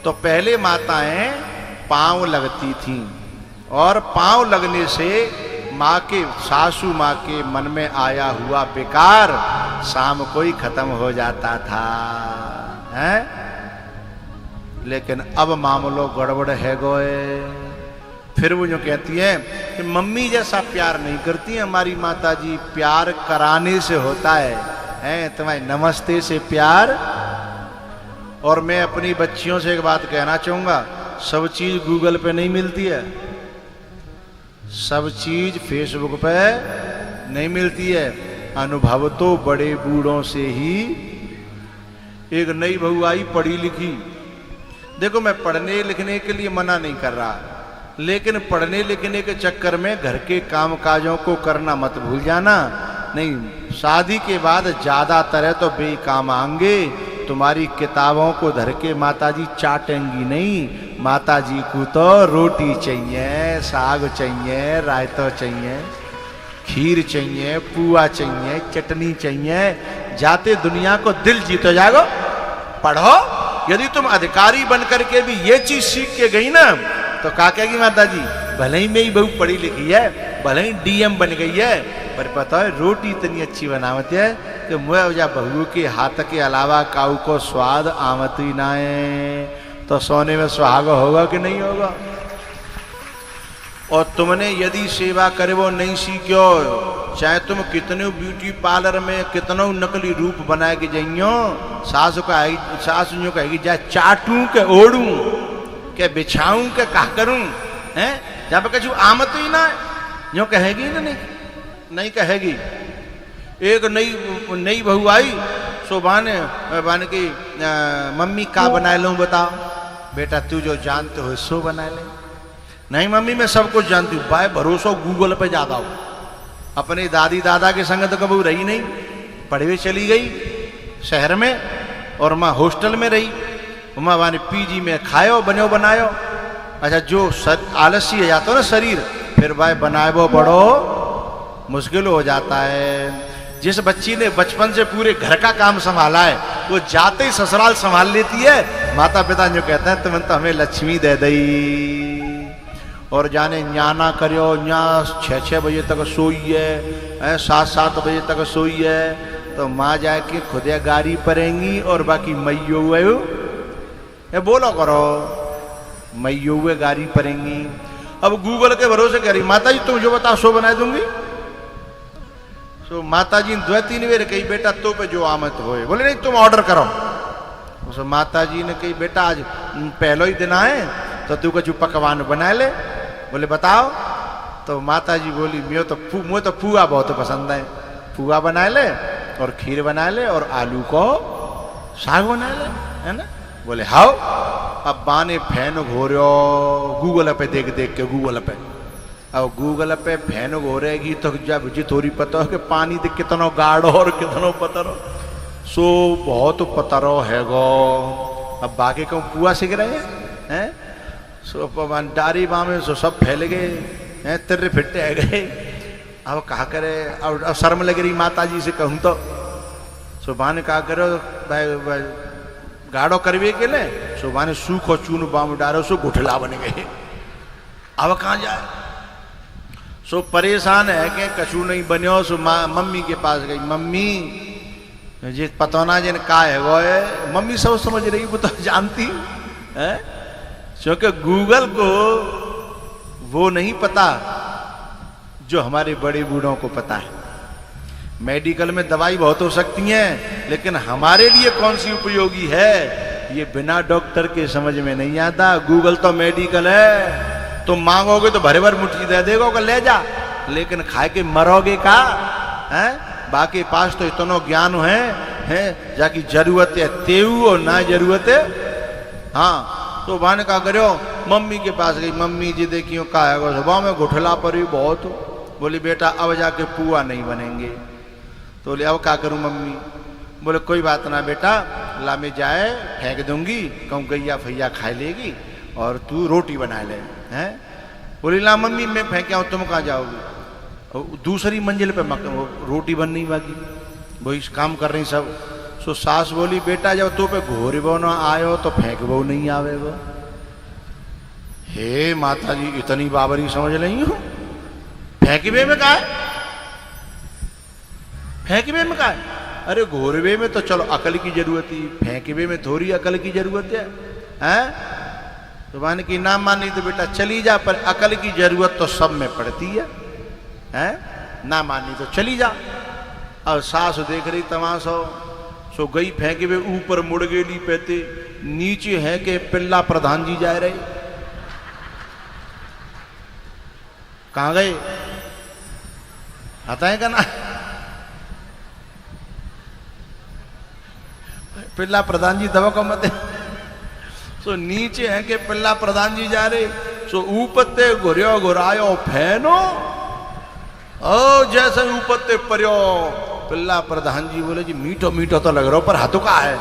तो पहले माताएं पांव लगती थीं और पांव लगने से माँ के सासू माँ के मन में आया हुआ विकार शाम को ही खत्म हो जाता था, हैं? लेकिन अब मामलो गड़बड़ है गोए। फिर वो जो कहती है कि मम्मी जैसा प्यार नहीं करती है हमारी माता जी, प्यार कराने से होता है, हैं? तुम्हारे नमस्ते से प्यार। और मैं अपनी बच्चियों से एक बात कहना चाहूंगा, सब चीज गूगल पे नहीं मिलती है, सब चीज फेसबुक पे नहीं मिलती है। अनुभव तो बड़े बूढ़ों से ही। एक नई बहू आई पढ़ी लिखी, देखो मैं पढ़ने लिखने के लिए मना नहीं कर रहा, लेकिन पढ़ने लिखने के चक्कर में घर के काम काजों को करना मत भूल जाना। नहीं, शादी के बाद ज्यादातर है तो बेकाम आएंगे, तुम्हारी किताबों को धर के माताजी चाटेंगी नहीं। माताजी को तो रोटी चाहिए, साग चाहिए, रायता चाहिए, खीर चाहिए, पुआ चाहिए, चटनी चाहिए। जाते दुनिया को दिल जीतो जागो, पढ़ो। यदि तुम अधिकारी बन करके भी ये चीज सीख के गई ना तो क्या कहेगी माताजी, भले ही मेरी बहू पढ़ी लिखी है, भले ही डीएम बन गई है, पर पता है रोटी इतनी अच्छी बनावती है कि मुझे बहू के हाथ के अलावा काऊ को स्वाद आमत ही ना है। तो सोने में सुहाग होगा कि नहीं होगा? और तुमने यदि सेवा करे वो नहीं सीखो, चाहे तुम कितने ब्यूटी पार्लर में कितनों नकली रूप बनाए के जाइयो, सासु जो कहेगी जा चाटू के ओढ़ू के बिछाऊं के कहा करूं, हैं? जब कछु आमत ही ना जो कहेगी ना, नहीं कहेगी। एक नई बहू आई, सो बाने की मम्मी का बना लूं बताओ। बेटा तू जो जानते हो सो बना ले। नहीं मम्मी मैं सब कुछ जानती हूँ, बाय भरोसा गूगल पे ज्यादा हो। अपने दादी दादा के संग तो कभी रही नहीं, पढ़वे चली गई शहर में और माँ हॉस्टल में रही। माँ बाने पीजी में खायो बनो बनायो। अच्छा जो आलसी हो जाता हो ना शरीर, फिर भाई बनाए वो बड़ो मुश्किल हो जाता है। जिस बच्ची ने बचपन से पूरे घर का काम संभाला है वो जाते ही ससुराल संभाल लेती है। माता पिता जो कहते हैं तुम तो हमें लक्ष्मी दे दई। और जाने न्याना करो, न्या 6-6 बजे तक सोई है, 7-7 बजे तक सोई है, तो माँ जाके खुद गाड़ी परेंगी और बाकी मैयो हुए बोलो करो, मैयो हुए गाड़ी परेंगी। अब गूगल के भरोसे कह रही माता जी तुम जो बताओ सो बना दूंगी। तो माता जी 2-3 बार कही बेटा तो पे जो आमत होए, बोले नहीं तुम ऑर्डर करो। उस माता जी ने कही बेटा आज पहलो ही दिन आए तो तू कुछ पकवान बना ले। बोले बताओ। तो माता जी बोली मुझे तो पुआ बहुत पसंद है, पुआ बना ले और खीर बना ले और आलू को साग बना ले, है ना। बोले हाओ। अब बाने फैन घोरो गूगल पे देख देख के, गूगल पे अब गूगल पे फैन घोरेगी तो जब जी थोड़ी पता हो कि पानी देख कितनो गाढ़ो और कितनो पतरो, सो बहुत पतरो है गो। अब बाकी को पुआ सीख रहे हैं, सो डारी बामे सो सब फैल गए हैं, तिर्रे फिट्टे आ गए। अब कहा करे, अब शर्म लग रही माता जी से कहूँ तो। सो बाने कहा करो भाई गाढ़ो करवे के ले, सो बाने सूखो चून बाम डारो, सो गुठला बन गए। अब कहाँ जाए, सो परेशान है कि कछु नहीं बन्यो। सो मम्मी के पास गई, मम्मी जी पता ना जिन का है वो है। मम्मी सब समझ रही, वो तो जानती है, क्योंकि गूगल को वो नहीं पता जो हमारे बड़े बूढ़ों को पता है। मेडिकल में दवाई बहुत हो सकती है, लेकिन हमारे लिए कौन सी उपयोगी है ये बिना डॉक्टर के समझ में नहीं आता। गूगल तो मेडिकल है, तुम मांगोगे तो भरे भर मुट्ठी दे देगा, ले जा, लेकिन खाए के मरोगे का है। बाकी पास तो इतना ज्ञान है जाकि जरूरत है तेऊ और ना जरूरत है। हाँ तो भाने का करो, मम्मी के पास गई, मम्मी जी देखियो का है सुबह में घुठला पर भी बहुत। बोली बेटा अब जाके पुआ नहीं बनेंगे। तो बोले अब क्या करूं मम्मी। बोले कोई बात ना बेटा, ला में जाए फेंक दूंगी, कहूँ गैया फैया खा लेगी और तू रोटी बना ले। हैं बोली ला मम्मी मैं फेंक आऊँ, तुम कहाँ जाओगी। दूसरी मंजिल पे रोटी बन नहीं बाकी, वही काम कर रही सब। सो सास बोली बेटा जब तो पे घोरबो ना आयो तो फेंकबो नहीं आवेगो। हे माता जी इतनी बाबरी समझ नहीं हो, फेंकबे में का है, फेंकबे में का है? अरे घोरबे में तो चलो अकल की जरूरत ही, फेंकबे में थोड़ी अकल की जरूरत है, हैं? तो मान की ना मानी तो बेटा चली जा, पर अकल की जरूरत तो सब में पड़ती है, हैं? ना मानी तो चली जा। अब सास देख रही तमाशा, सो गई फेंके वे ऊपर मुड़ गेली पेते, नीचे है के पिल्ला प्रधान जी जा रहे, कहां गए आता है का ना? पिल्ला प्रधान जी दवा का मत है। सो नीचे है के पिल्ला प्रधान जी जा रहे, सो ऊपर ते घुरियो घुरायो फैनो, ओ जैसे ऊपर ते पर्यो। पिल्ला प्रधान जी बोले जी मीठो मीठो तो लग रहा हो पर हाथों का है,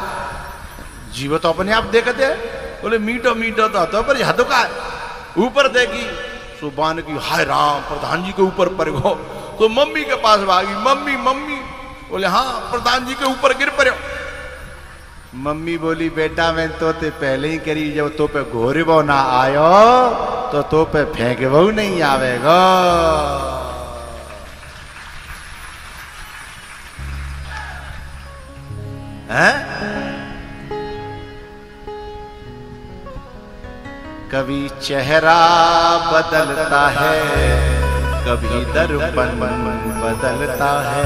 जीव तो अपने आप देखते है, बोले मीठो मीठो तो हाथों पर हाथों का है। ऊपर देखी सुबान की हाय राम प्रधान जी के ऊपर पर गो, तो मम्मी के पास भागी, मम्मी मम्मी, बोले हाँ प्रधान जी के ऊपर गिर पड़ो। मम्मी बोली बेटा मैं तो ते पहले ही करी, जब तो पे घोरबो ना आयो तो पे फेंकबो नहीं आवेगा। हैं? कभी चेहरा बदलता है, कभी दर्पण बदलता है,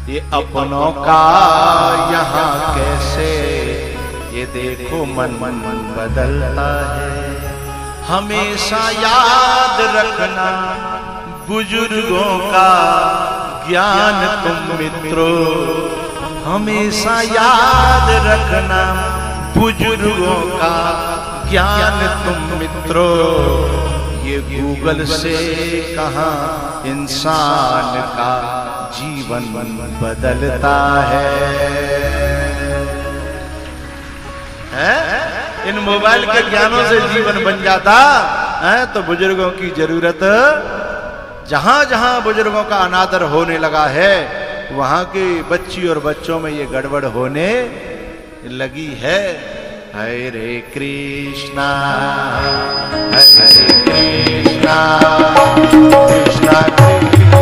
ये अपनों का यहाँ कैसे ये देखो मन बदलता है। हमेशा याद रखना बुजुर्गों का ज्ञान तुम मित्रों, हमेशा याद रखना बुजुर्गों का ज्ञान तुम मित्रों। ये गूगल से कहाँ इंसान का जीवन बदलता है? इन मोबाइल के ज्ञानों से जीवन बन जाता है तो बुजुर्गों की जरूरत, जहां जहां बुजुर्गों का अनादर होने लगा है वहां की बच्ची और बच्चों में ये गड़बड़ होने लगी है। हरे कृष्णा हरे कृष्णा कृष्णा कृष्णा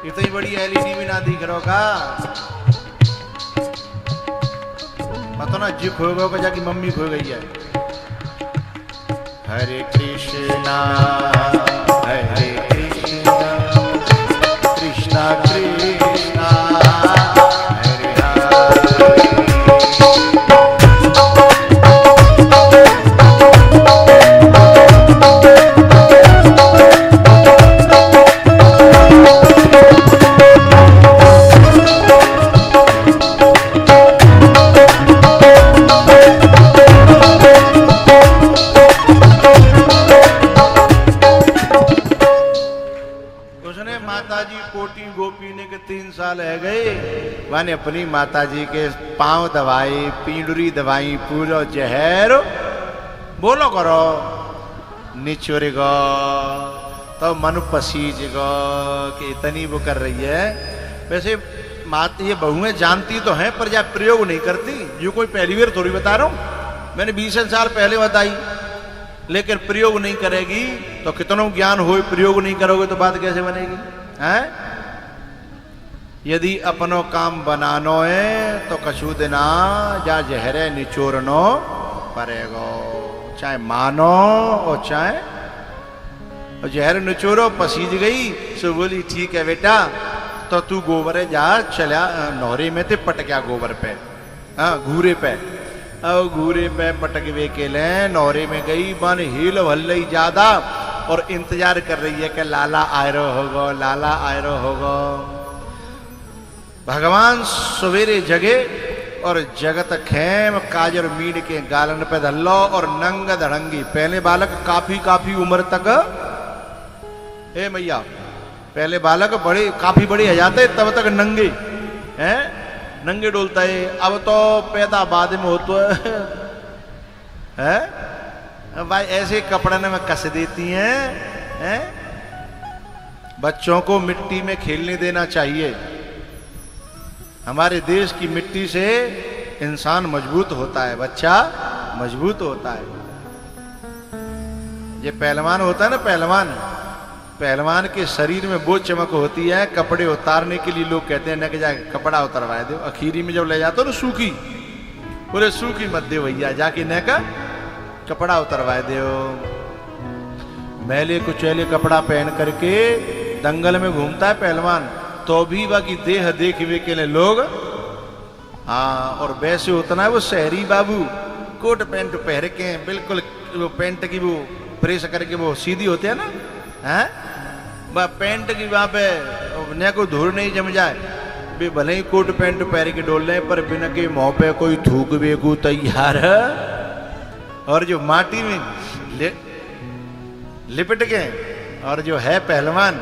इतनी बड़ी एलईडी भी ना दिख रहा का, पता ना जी खो गया जाके मम्मी खो गई है। हरे कृष्णा हरे कृष्णा कृष्णा कृष्णा हरे हरे। है गए मैंने अपनी माताजी के पांव दवाई, पींडुरी दवाई, पूरो जहर बोलो करो निचोरेगा तो मन पसीजेगा कि इतनी वो कर रही है। वैसे मात ये बहुएं जानती तो हैं पर जब प्रयोग नहीं करती, जो कोई पहली बार थोड़ी बता रहा हूं, मैंने 20 साल पहले बताई, लेकिन प्रयोग नहीं करेगी तो कितना ज्ञान हो, प्रयोग नहीं करोगे तो बात कैसे बनेगी? हैं? यदि अपनो काम बनानो है तो कछु दिना जा जहरे निचोरनो पड़ेगो, चाहे मानो और चाहे जहर निचोरो। पसीज गई सो बोली ठीक है बेटा तो तू गोबर जा चला नौरे में ते पट गया गोबर पे, हाँ घूरे पे, अब घूरे पे पटक वे के ले नौरे में गई बन हिल हल्लई ज्यादा और इंतजार कर रही है कि लाला आयरो होगो, लाला आयरो होगो। भगवान सवेरे जगे और जगत खेम काजर मीड के गालन पे धल्लो और नंग धड़ंगी। पहले बालक काफी उम्र तक, हे मैया, पहले बालक बड़े काफी बड़े हो जाते तब तक नंगे हैं, नंगे डोलता है। अब तो पैदा बाद में होता है भाई, ऐसे कपड़े में कस देती हैं। बच्चों को मिट्टी में खेलने देना चाहिए। हमारे देश की मिट्टी से इंसान मजबूत होता है, बच्चा मजबूत होता है। ये पहलवान होता है ना, पहलवान के शरीर में वो चमक होती है, कपड़े उतारने के लिए लोग कहते हैं ना कि जाके कपड़ा उतरवाए दो। आखिरी में जब ले जाते हो ना सूखी, बोले सूखी मत दे भैया, जाके न का कपड़ा उतरवाए दो। मैले कुचैले कपड़ा पहन करके दंगल में घूमता है पहलवान, तो भी बाकी देह देखने के लिए लोग, हाँ। और वैसे उतना है वो शहरी बाबू, कोट पैंट पहन के बिल्कुल वो पैंट की वो प्रेस करके वो सीधी होते हैं ना, हैं, वह पैंट की वहां पे न को धूल नहीं जम जाए, वे भले ही कोट पैंट पहन के डोल रहे पर बिना के मुंह पे कोई थूक बेगू तैयार है। और जो माटी में लिपट के और जो है पहलवान,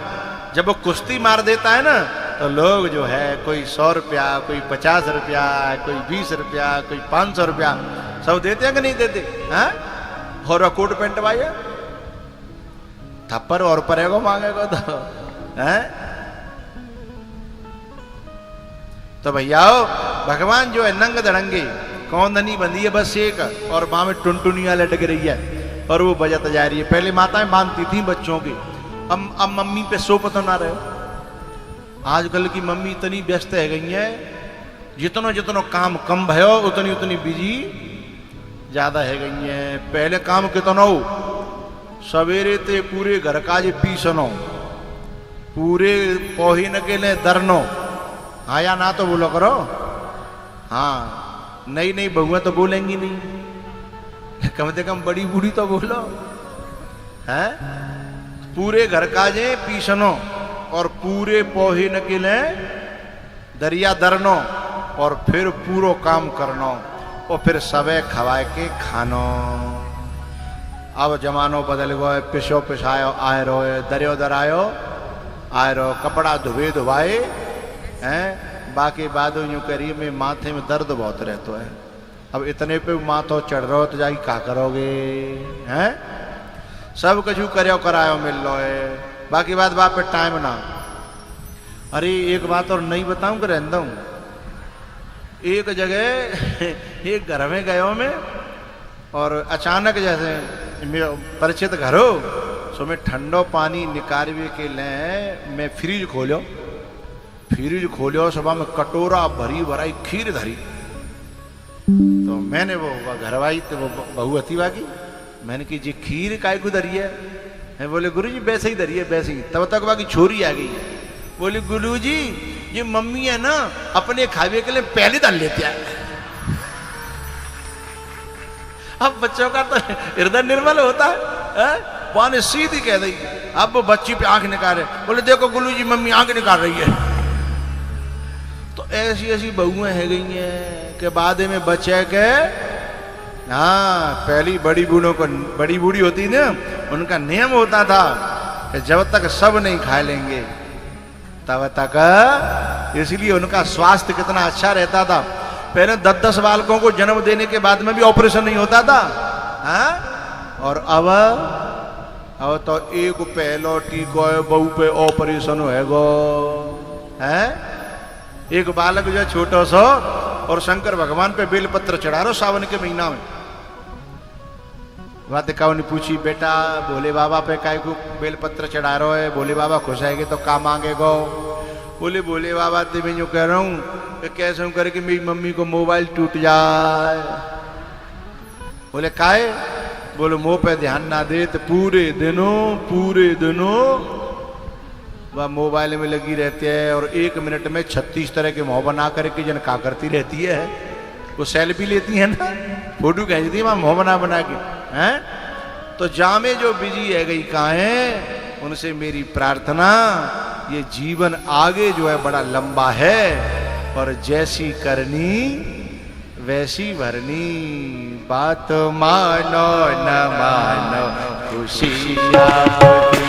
जब वो कुश्ती मार देता है ना, तो लोग जो है कोई 100 रुपया, कोई 50 रुपया, कोई 20 रुपया, कोई 500 रुपया सब देते हैं कि नहीं देते, हैं? और कोट पैंट भाई थप्पड़ और परेगो मांगेगा तो, हैं? तो भैया भगवान जो है नंग धड़ंगे, कौन धनी बंदी है बस एक, और वहां में टुनटुनिया लटक रही है और वो बजाता जा रही है। पहले माताएं बांधती थी बच्चों की, अब मम्मी पे सो पता ना रहे। आजकल की मम्मी इतनी व्यस्त है गई है, जितनो काम कम भयो उतनी बिजी ज्यादा है गई है। पहले काम कितनो, सवेरे ते पूरे घर का जे पीसनो, पूरे पोहिन के लिए दरनो, हाँ या ना तो बोलो करो, हाँ। नई बहुआ तो बोलेंगी नहीं, कम से कम बड़ी बूढ़ी तो बोलो, है। पूरे घर का जे पीसनो और पूरे पोहे न के लिए दरिया दरनो और फिर पूरो काम करनो और फिर सबे खवाए के खानो। अब जमानो बदल गयो, पिसो पिसायो आए रो, दरियो दरायो आए रो, कपड़ा धुबे धुबाए हैं। बाकी बाद यूं करिए में माथे में दर्द बहुत रहता है। अब इतने पे माथो चढ़ रहो तो जाके क्या करोगे, हैं? सब कछु करो करायो मिल लो है, बाकी बात बाप पे टाइम ना। अरे एक बात और नहीं बताऊं कि रहता हूं, एक जगह एक घर में गयो मैं, और अचानक जैसे परिचित घर हो, सो मैं ठंडो पानी निकालने के लिए मैं फ्रिज खोलियो, सुबह में कटोरा भरी भराई खीर धरी। तो मैंने वो घरवाई तो वो बहू अति बाकी, मैंने की जी खीर काय को धरी है? बोले गुरुजी वैसे ही धरी है, वैसे ही। तब तक बाकी छोरी आ गई, बोले गुरुजी ये मम्मी है ना अपने खावे के लिए पहले डाल लेते हैं। अब बच्चों का तो हृदय निर्मल होता है, पाने सीधी कह दी। अब वो बच्ची पे आंख निकाले, बोले देखो गुरुजी मम्मी आंख निकाल रही है। तो ऐसी बहुएं है गई हैं कि बाद में बच्चे के, हाँ, पहली बड़ी बूढ़ी होती ना, उनका नियम होता था कि जब तक सब नहीं खा लेंगे तब तक, इसलिए उनका स्वास्थ्य कितना अच्छा रहता था। पहले 10-10 बालकों को जन्म देने के बाद में भी ऑपरेशन नहीं होता था, हाँ? और अब तो एक पहलो टीको बहू पे ऑपरेशन होएगो, है? एक बालक जो छोटो सो और शंकर भगवान पे बेलपत्र चढ़ा रो सावन के महीना में। वहां दिखाओ ने पूछी, बेटा भोले बाबा पे काय को बेलपत्र चढ़ा रो है? भोले बाबा खुश आएंगे तो काम मांगेगो। बोले भोले बाबा तो मैं जो कह रहा हूँ कि कैसे करके मेरी मम्मी को मोबाइल टूट जाए। बोले काहे? बोले मुंह पे ध्यान ना दे तो पूरे दिनों वह मोबाइल में लगी रहती है, और 1 मिनट में 36 तरह के मुंह बना करके जन का करती रहती है। वो सेल्फी लेती है ना, फोटो खींचती है वहां मुंह बना के, हैं? तो जामे जो बिजी है गई काहे, उनसे मेरी प्रार्थना, ये जीवन आगे जो है बड़ा लंबा है, और जैसी करनी वैसी भरनी। बात मानो न मानो खुशी आपकी।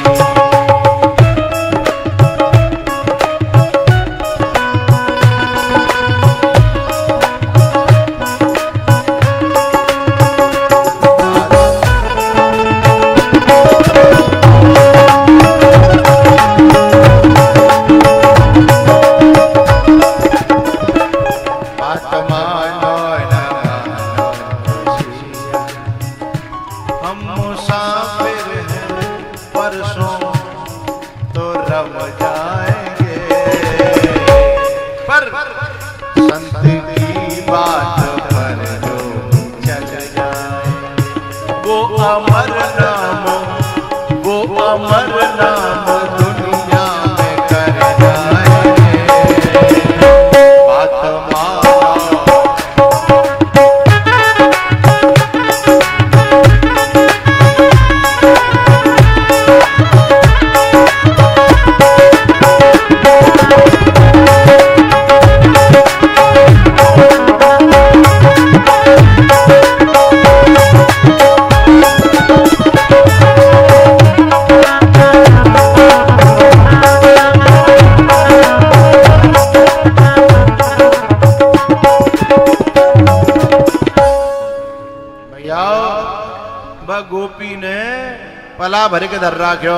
पला भर के धर राख्यो,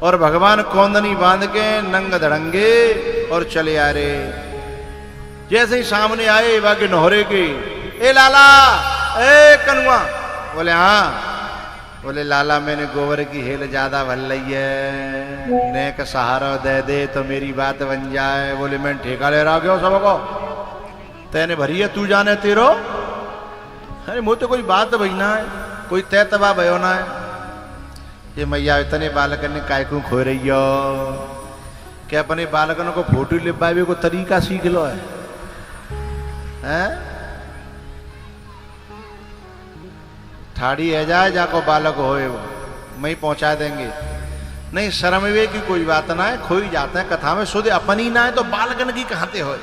और भगवान कोंदनी बांध के नंग धड़ंगे और चले आ रे। जैसे ही सामने आए बाकी नोहरे के, ए लाला, ए कनुआ, बोले हाँ। बोले लाला मैंने गोबर की हेल ज्यादा भर ली है, ने का सहारा दे दे तो मेरी बात बन जाए। बोले मैं ठेका ले रहा क्यों सबको, तेने भरी है तू जाने तेरो। अरे मुझे तो कोई बात भईना है, कोई तय तबा भयो ना है। ये मैया इतने बालकन ने काय को खो रही हो, क्या अपने बालकनों को फोटो लिपावे को तरीका सीख लो है? ठाड़ी है जाए जाको बालक होए वो मैं पहुंचा देंगे। नहीं शर्मवे की कोई बात ना है, खोई जाते हैं कथा में, शुद्ध अपनी ना है तो बालकन की कहते हो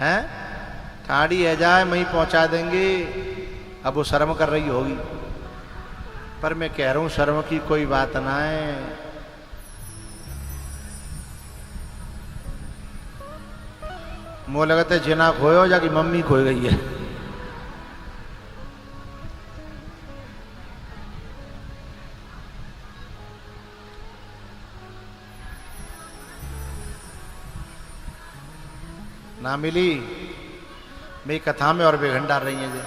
हैं? ठाड़ी है जाए मैं पहुंचा देंगे। अब वो शर्म कर रही होगी, पर मैं कह रहा हूं शर्म की कोई बात ना है। मुँह लगते जिना खोयो जाकि मम्मी खोई गई है। ना मिली मेरी कथा में और बेघन डाल रही है जी।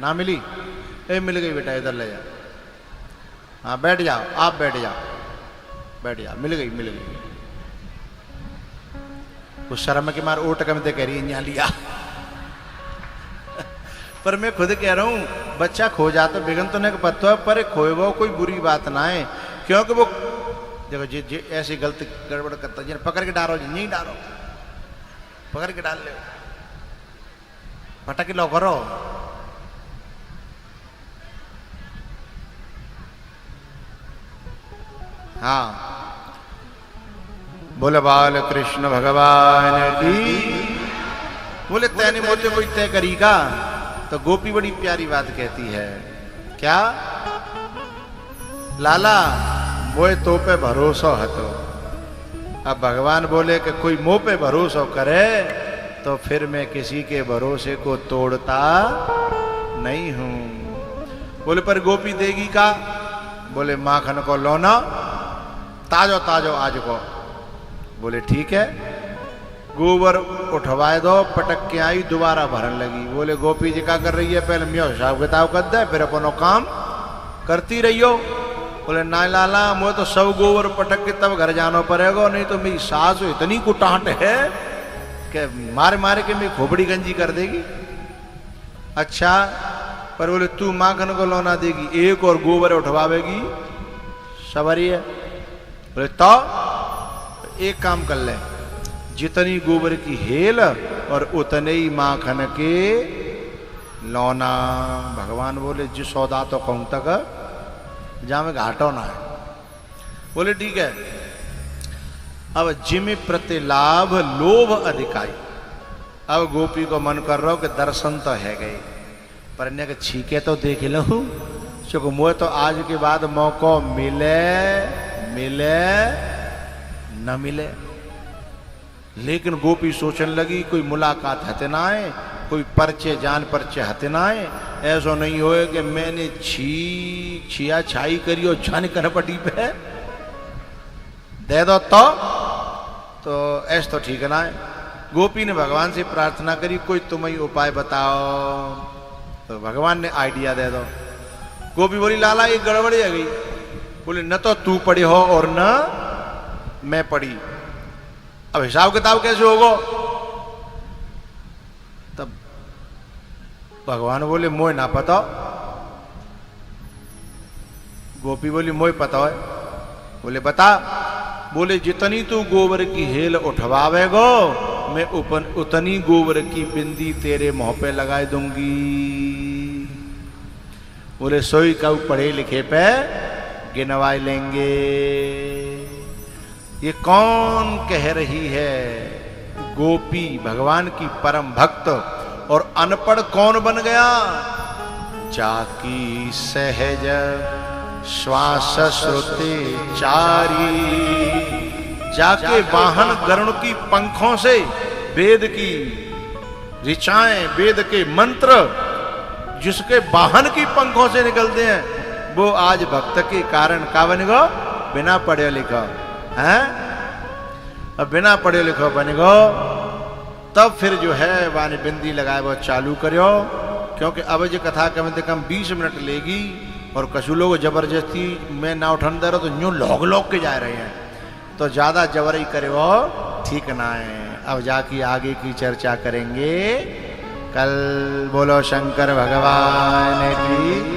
ना मिली, ए मिल गई बेटा, इधर ले जा। हाँ बैठ जाओ, आप बैठ जाओ, बैठ जाओ, मिल गई मिल गई। उस शर्म के मार ओट कम दे कह रही है यहाँ लिया। पर मैं खुद कह रहा हूं बच्चा खो जाता बेगन तो नहीं पता है, पर खोए वो कोई बुरी बात ना है, क्योंकि वो देखो जी ऐसी गलती गड़बड़ करता है पकड़ के डालो जी, नहीं डालो, पकड़ के डाल ले, पटक लो करो। हाँ बोले बाल कृष्ण भगवान की। बोले तैने मोते कोई तय करी का, तो गोपी बड़ी प्यारी बात कहती है, क्या लाला मोए तो पे भरोसा है। तो अब भगवान बोले कि कोई मोह पे भरोसा करे तो फिर मैं किसी के भरोसे को तोड़ता नहीं हूं। बोले पर गोपी देगी का, बोले माखन को लोना ताजो ताजो आज को। बोले ठीक है, गोबर उठवाए दो, पटक के आई दोबारा भरन लगी। बोले गोपी जी क्या कर रही है, पहले मैं हिसाब किताब कर दे फिर अपनो काम करती रही हो। बोले ना लाला मुझे तो सब गोबर पटक के तब घर जाना पड़ेगा, नहीं तो मेरी सास इतनी कुटाट है कि मार मार के मेरी खोपड़ी गंजी कर देगी। अच्छा पर बोले तू माखन को लौना देगी, एक और गोबर उठवावेगी, सवारी है। बोले तो एक काम कर ले, जितनी गोबर की हेल और उतने ही माखन के लौना। भगवान बोले जिस सौदा तो कहूं तक जहां में घाटो ना है। बोले ठीक है। अब जिम प्रति लाभ लोभ अधिकाई। अब गोपी को मन कर रहा हो कि दर्शन तो है गए, पर अन्य के छीके तो देख लो, क्योंकि मुझे तो आज के बाद मौका मिले मिले न मिले। लेकिन गोपी सोचने लगी कोई मुलाकात हते ना आए, कोई परचे जान परचे हते ना आए। ऐसा नहीं होए कि मैंने छिया छाई करी और छान कर पटी पे दे दो तो ऐसा तो ठीक ना है। गोपी ने भगवान से प्रार्थना करी कोई तुम ही उपाय बताओ। तो भगवान ने आइडिया दे दो। गोपी बोली लाला ये गड़बड़ी आ गई। बोले न तो तू पढ़ी हो और न मैं पढ़ी, अब हिसाब किताब कैसे होगा? तब भगवान बोले मोय ना पता। गोपी बोली मोय पता है। बोले बता। बोले जितनी तू गोबर की हेल उठवावेगो मैं उतनी गोबर की बिंदी तेरे मुंह पे लगा दूंगी। बोले सोई कऊ पढ़े लिखे पे गिनवाई लेंगे। ये कौन कह रही है? गोपी भगवान की परम भक्त। और अनपढ़ कौन बन गया? जाकी सहज श्वास श्रुति चारी। जाके वाहन गरुण की पंखों से वेद की ऋचाएं, वेद के मंत्र जिसके वाहन की पंखों से निकलते हैं, वो आज भक्त के कारण का बनेगो? बिना पढ़े लिखो हैं। अब बिना पढ़े लिखो बनेगो तब फिर जो है वानी बिंदी लगाए वो चालू करो। क्योंकि अब जो कथा कम से कम 20 मिनट लेगी और कछु लोग जबरदस्ती में ना उठन दे रहे तो यूं लोग के जा रहे हैं, तो ज्यादा जबरई करे वो ठीक ना है। अब जाके आगे की चर्चा करेंगे कल। बोलो शंकर भगवान की।